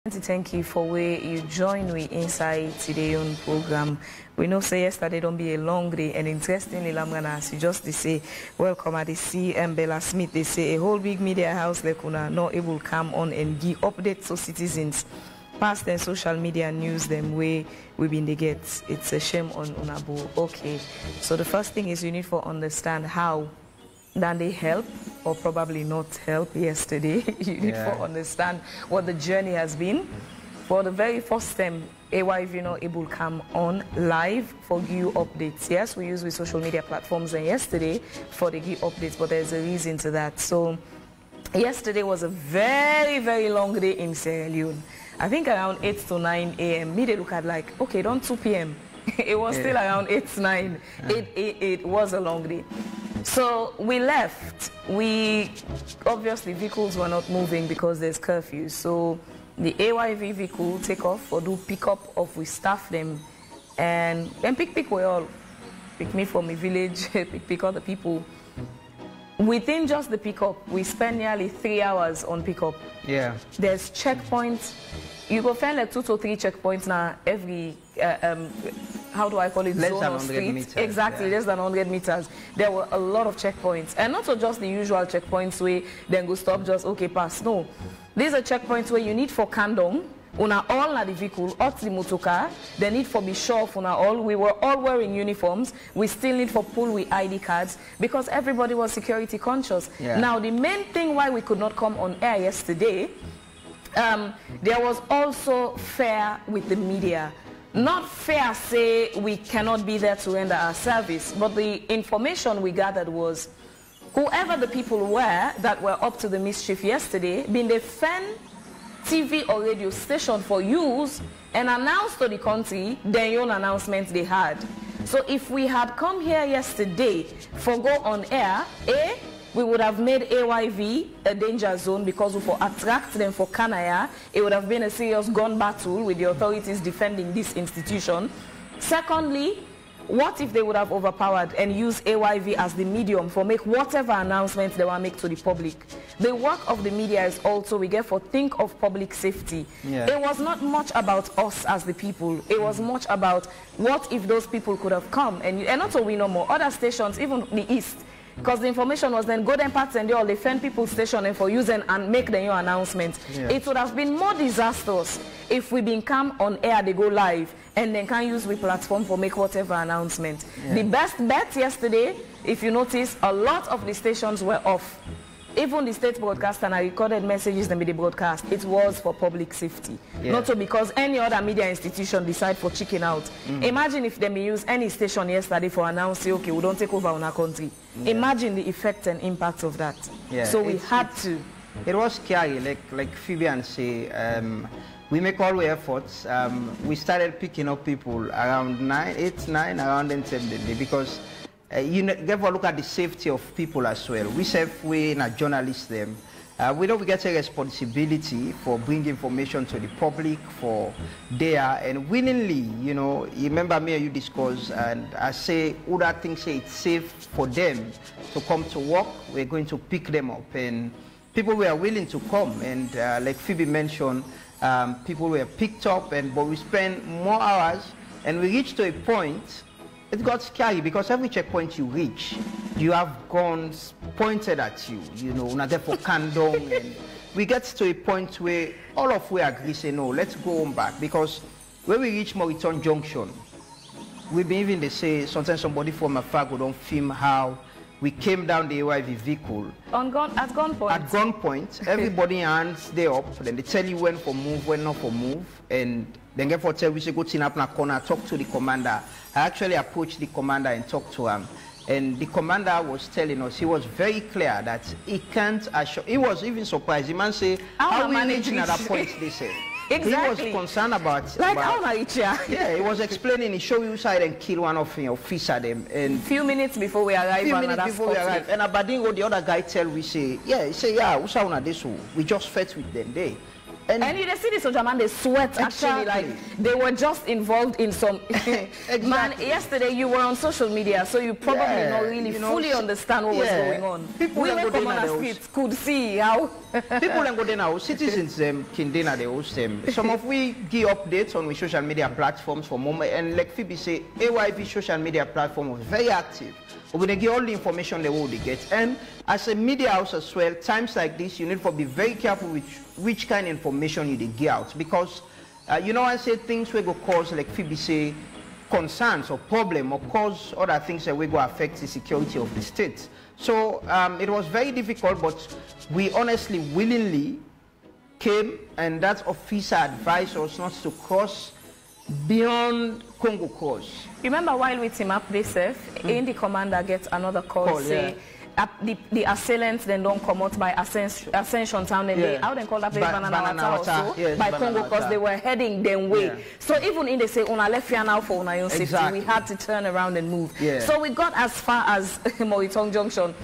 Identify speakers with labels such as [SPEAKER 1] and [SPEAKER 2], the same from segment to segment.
[SPEAKER 1] Thank you for where you join me inside today on program. We know say yesterday don't be a long day, and interestingly, Lamgana, you just they say welcome at the CM Bella Smith. They say a whole big media house like una not able to come on and give updates to citizens. Past and social media news them way we been they get. It's a shame on Unabu. Okay, so the first thing is you need to understand how then they help or probably not help yesterday. You need to understand what the journey has been. For the very first time, AYV not able to come on live for give updates. Yes, we use with social media platforms and yesterday for the give updates, but there's a reason to that. So yesterday was a very, very long day in Sierra Leone. I think around 8 to 9 a.m. Me they look at like, okay, don't 2 p.m. It was still around 8 to 9. It was a long day. So we left. We obviously vehicles were not moving because there's curfew. So the AYV vehicle take off or do pick up of we staff them and then pick we all pick me from my village, pick other people. Within just the pickup, we spend nearly 3 hours on pickup. Yeah. There's checkpoints. You go find like 2 to 3 checkpoints now every how do I call it?
[SPEAKER 2] Less
[SPEAKER 1] zone
[SPEAKER 2] than
[SPEAKER 1] or
[SPEAKER 2] 100
[SPEAKER 1] street.
[SPEAKER 2] meters.
[SPEAKER 1] Exactly, less than 100 meters. There were a lot of checkpoints. And not just the usual checkpoints where then go stop just, okay, pass. No. These are checkpoints where you need for kandong, una all na the vehicle, or the motorcar, they need for be sure of una all. We were all wearing uniforms. We still need for pull with ID cards because everybody was security conscious. Yeah. Now, the main thing why we could not come on air yesterday, there was also fear with the media. Not fair say we cannot be there to render our service, but the information we gathered was whoever the people were that were up to the mischief yesterday, been the fan, TV or radio station for use and announced to the country their own announcements they had. So if we had come here yesterday for go on air, we would have made AYV a danger zone because we for attract them for Kanaya. It would have been a serious gun battle with the authorities defending this institution. Secondly, what if they would have overpowered and used AYV as the medium for make whatever announcements they want to make to the public? The work of the media is also, we get for think of public safety. Yeah. It was not much about us as the people. It was much about what if those people could have come. And not so we know more. Other stations, even the East, because the information was then go them parts and they all defend people's station and for using and make the new announcements. Yeah. It would have been more disastrous if we been come on air, they go live and then can use the platform for make whatever announcement. Yeah. The best bet yesterday, if you notice, a lot of the stations were off. Even the state broadcast and I recorded messages and the broadcast, it was for public safety. Yeah. Not so because any other media institution decide for chicken out. Imagine if they may use any station yesterday for announcing, okay, we don't take over on our country. Yeah. Imagine the effect and impact of that. Yeah. So we had to.
[SPEAKER 2] It was scary, like Phoebe say, we make all the efforts. We started picking up people around 8, 9, around then 10 because you never look at the safety of people as well. We not journalists them. We know we get a responsibility for bringing information to the public for there and willingly, you know, you remember me and you discuss and I say other things say it's safe for them to come to work. We're going to pick them up and people were willing to come and like Phoebe mentioned, people were picked up but we spent more hours and we reached to a point. It got scary because every checkpoint you reach, you have guns pointed at you, you know, not there for kandong. And we get to a point where all of we agree, say, no, let's go home back. Because when we reach Moriton Junction, we've been even, they say, sometimes somebody from afar go don't film how we came down the AYV vehicle.
[SPEAKER 1] At gunpoint?
[SPEAKER 2] At gunpoint. Everybody hands there up, then they tell you when for move, when not for move. And then get for tell we say go tin up in a corner, talk to the commander. I actually approached the commander and talked to him. And the commander was telling us, he was very clear that he can't assure. He was even surprised. The man said, how we reach another point, they said.
[SPEAKER 1] Exactly.
[SPEAKER 2] He was concerned about...
[SPEAKER 1] Like, how I reach here?
[SPEAKER 2] Yeah, he was explaining, he showed you side and kill one of your officer them. And
[SPEAKER 1] few minutes before we arrived.
[SPEAKER 2] And Abadingo, the other guy tell we say, yeah, he say, yeah, we saw this, we just fought with them there.
[SPEAKER 1] And you see the soldier man, they sweat actually, like they were just involved in some. Man, yesterday you were on social media, so you probably not really fully understand what was going on.
[SPEAKER 2] People
[SPEAKER 1] we were common as kids could see how.
[SPEAKER 2] People and go there now, citizens can dinner they host them. Some of we give updates on social media platforms for moment, and like Phoebe say, AYV social media platform was very active. We're going to get all the information they will get. And as a media house as well, times like this, you need to be very careful with which kind of information you get out. Because, you know, I say things will go cause, like Phoebe say, concerns or problem or cause other things that will go affect the security of the state. So it was very difficult, but we honestly, willingly came, and that officer advised us not to cross beyond Congo course.
[SPEAKER 1] Remember while we team up this, in the commander gets another call say, the assailants then don't come out by Ascension Town and they, how they call that place, Banana Water, yes, by Congo, because they were heading them way. So even in they say, una left here now for una own safety, we had to turn around and move. So we got as far as Moritong Junction.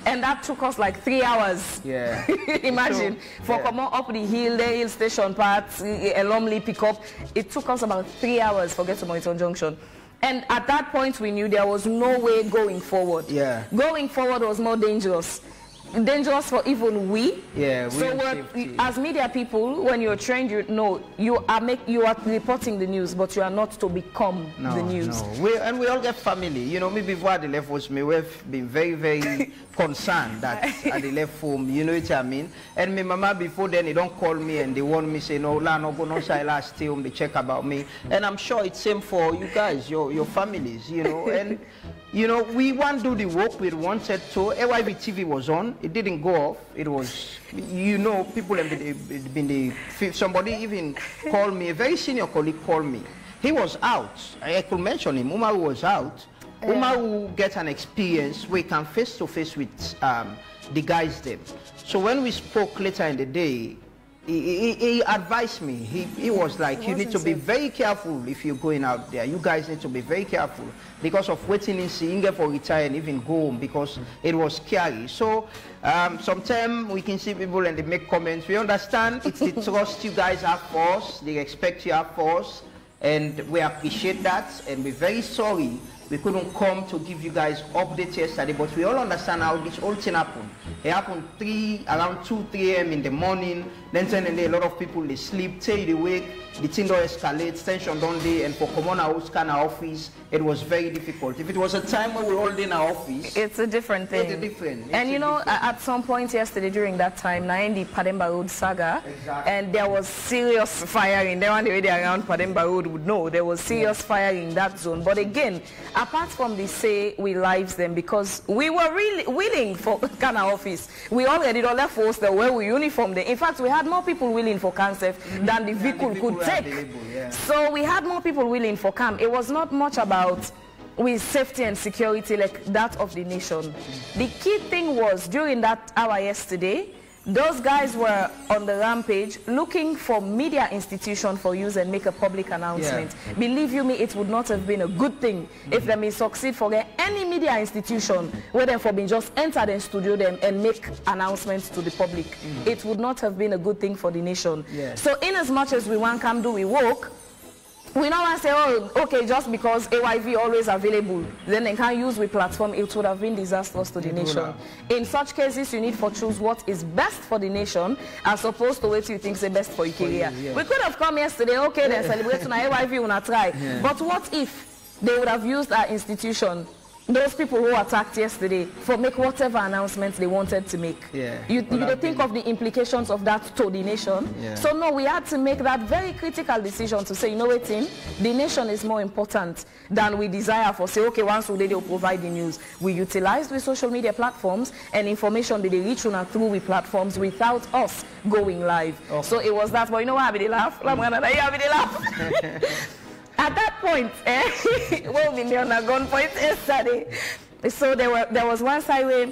[SPEAKER 1] And that took us like 3 hours. Imagine, for come up the hill station parts, a Lumley pickup. It took us about 3 hours for get to Moritong Junction. And at that point, we knew there was no way going forward. Going forward was more dangerous. Dangerous for even we. So as media people, when you're trained, you know you are reporting the news, but you are not to become the news.
[SPEAKER 2] And we all get family. You know, me before at the left was me, we've been very, very concerned that at the left home, you know what I mean? And my mama before then, they don't call me and they want me say, no, la, no, go no side last stay home, they check about me. And I'm sure it's same for you guys, your families, you know. And you know, we want to do the work we wanted to. AYV TV was on. It didn't go off. It was, you know, people have been somebody even called me, a very senior colleague called me. He was out. I could mention him. Umaru was out. Umaru get an experience where he can face to face with the guys there. So when we spoke later in the day, he advised me. He was like, you need to be very careful if you're going out there. You guys need to be very careful because of waiting and seeing for retire and even go home because it was scary. So sometimes we can see people and they make comments. We understand it's the trust you guys have for us. They expect you have for us. And we appreciate that. And we're very sorry we couldn't come to give you guys updates yesterday, but we all understand how this whole thing happened. It happened around 2, 3 a.m. in the morning. Then a lot of people, they sleep, till they wake, the thing don't escalate, tension don't they, and for common house kind of office, it was very difficult. If it was a time when we were all in our office,
[SPEAKER 1] it's a different thing. And you know, at some point yesterday during that time, now in the Pademba Road saga, and there was serious firing. There on the way around Pademba Road would know there was serious firing in that zone. But again, apart from the say we lives them, because we were really willing for Ghana office. We already don't left force the way we uniform there. In fact, we had more people willing for CANSEF than the vehicle could take. So we had more people willing for CAM. It was not much about with safety and security like that of the nation. The key thing was during that hour yesterday, those guys were on the rampage looking for media institution for use and make a public announcement. Believe you me, it would not have been a good thing if they may succeed for any media institution where them for being just enter the studio them and make announcements to the public. It would not have been a good thing for the nation. So in as much as we want come do we work, we now want to say, oh, okay, just because AYV always available, then they can't use the platform, it would have been disastrous to the nation. In such cases, you need to choose what is best for the nation as opposed to what you think is best for your career. We could have come yesterday, okay, then celebrate tonight, AYV will not try. But what if they would have used our institution, those people who attacked yesterday, for make whatever announcements they wanted to make? You think of the implications of that to the nation. So no, we had to make that very critical decision to say, you know what, the nation is more important than we desire for. Say, okay, once we they'll provide the news. We utilized the social media platforms and information that they reach on through the platforms without us going live. So it was that. But you know what? I be laugh. At that point, well, we on a gunpoint yesterday. So there was one side where,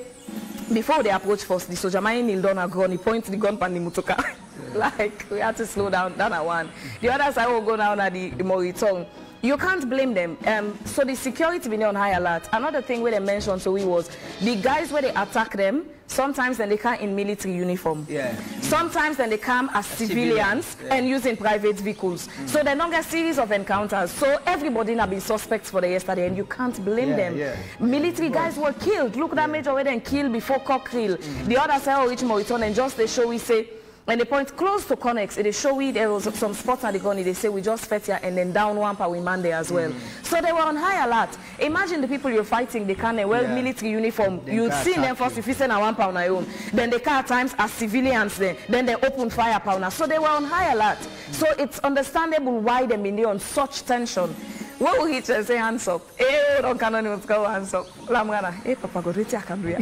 [SPEAKER 1] before they approached first, the soldier man kneel down a gun, he pointed the gun pan the mutoka. Like, we had to slow down at one. The other side will go down at the Moritong. You can't blame them. So the security been on high alert. Another thing where they mentioned, so it was, the guys where they attack them, sometimes then they come in military uniform.
[SPEAKER 2] Yeah.
[SPEAKER 1] Sometimes then they come as civilians and using private vehicles. So they don't get series of encounters. So everybody now be suspects for the yesterday, and you can't blame them. Military guys were killed. Look, that major way then killed before Cockrill. The other say, oh, Richmond return, and just they show we say, when they point close to Connex, they show we there was some spots at the gun. They say we just fed here and then down one per we man there as well. So they were on high alert. Imagine the people you're fighting. They can't wear military uniform. You'd see them first if you send a 1 pound on your own. Then they car at times as civilians. Then they open fire pounder. So they were on high alert. So it's understandable why they been on such tension. What will he just say hands up? Eh, don't can't go hands up. Lamgana, eh, Papa go reach can do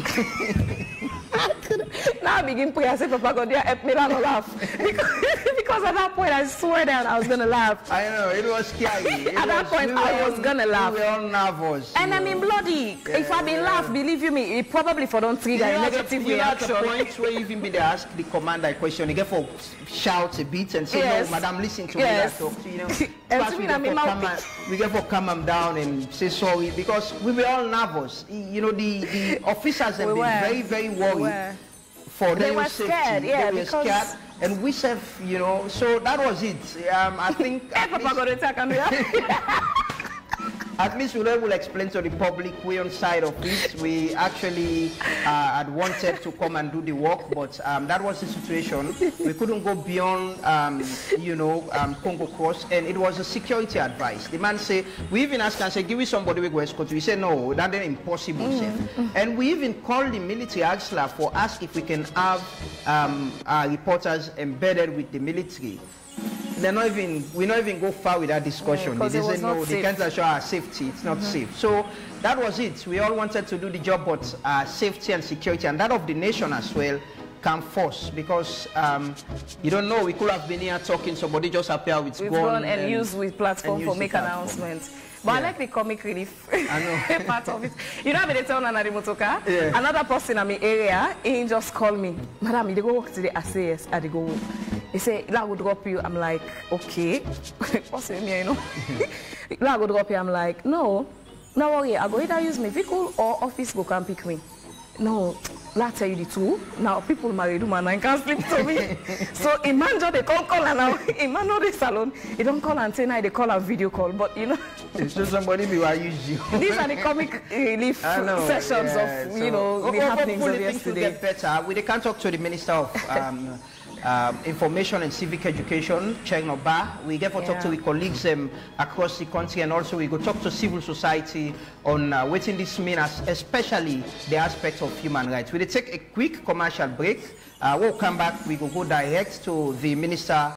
[SPEAKER 1] Now I begin prayer. I say, Papa God, help me not laugh. Because at that point, I swear that I was going to laugh.
[SPEAKER 2] I know, it was scary.
[SPEAKER 1] At that point, I was going to laugh.
[SPEAKER 2] We were all nervous.
[SPEAKER 1] And I mean, bloody. If I been laugh, believe you me, it probably for don't trigger a negative reaction.
[SPEAKER 2] You know, at the point where even be they ask the commander a question, you get for shout a bit and say, no, madam, listen to me. Talk. You know, we get for calm them down and say sorry, because we were all nervous. You know, the officers have been very, very worried. For
[SPEAKER 1] they were scared,
[SPEAKER 2] they were scared, and we said, you know, so that was it. I think at least we will explain to the public we on side of it. We actually had wanted to come and do the work, but that was the situation. We couldn't go beyond, you know, Congo Cross, and it was a security advice. The man say, we even asked and say, give me somebody we go escort. We said, no, that's impossible. And we even called the military auxiliary for ask if we can have our reporters embedded with the military. We not even go far with that discussion. They said no, they can't assure our safety. It's not safe. So that was it. We all wanted to do the job, but safety and security and that of the nation as well come first, because you don't know. We could have been here talking, somebody just appear with gun
[SPEAKER 1] and use with platform for make announcements. But I like the comic relief part of it. You know, I've been telling another motoka. Another person in my area, he just called me, Madam, you go work today? I say yes, I go work. He said, I would drop you. I'm like, okay. What's in here, you know? I would drop you. I'm like, no worry. I go either use my vehicle or office go come pick me. No, let's tell you the truth. Now people married woman and can't sleep to me. So a man just they call and now a man know the salon. He don't call and say now they call a video call, but you know.
[SPEAKER 2] It's just somebody who I use you.
[SPEAKER 1] These are the comic relief sessions of you know the happenings of yesterday.
[SPEAKER 2] Get better. We can't talk to the Minister of Information and Civic Education, Cheng Ba. We get to talk to the colleagues across the country, and also we go talk to civil society on what this means, especially the aspects of human rights. We'll take a quick commercial break. We'll come back. We will go direct to the Minister